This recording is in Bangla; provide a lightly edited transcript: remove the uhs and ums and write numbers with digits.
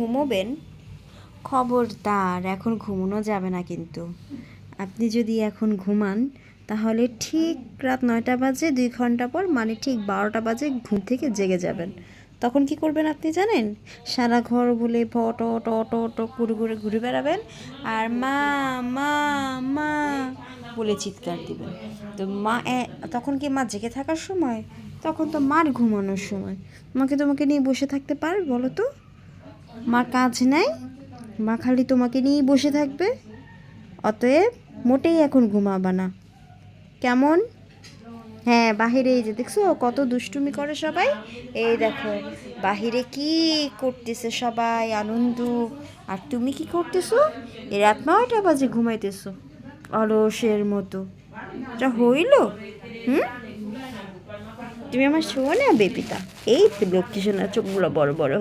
ঘুমোবেন, খবরদার এখন ঘুমানো যাবে না কিন্তু। আপনি যদি এখন ঘুমান তাহলে ঠিক রাত 9টা বাজে 2 ঘন্টা পর, মানে ঠিক 12টা বাজে ঘুম থেকে জেগে যাবেন। তখন কি করবেন আপনি জানেন? সারা ঘর বলে ফট অট অট অট করে ঘুরে ঘুরে বেড়াবেন আর মা মা মা বলে চিৎকার দিবেন। তো মা তখন কি মা জেগে থাকার সময়? তখন তো মার ঘুমানোর সময়। মাকে তোমাকে নিয়ে বসে থাকতে পার বলো তো? মার কাজ নাই, মা খালি তোমাকে নিয়েই বসে থাকবে। অতএব মোটেই এখন ঘুমাবা না, কেমন? হ্যাঁ, বাহিরে এই যে দেখছো কত দুষ্টুমি করে সবাই। এই দেখো বাহিরে কি করতেছে সবাই, আনন্দ। আর তুমি কি করতেছো? এই রাত 9টা বাজে ঘুমাইতেছো অলসের মতো। এটা হইল? হুম, তুমি আমার শোনা বেবিটা, এই তো লক্ষ্মী সোনার চোখগুলো বড় বড়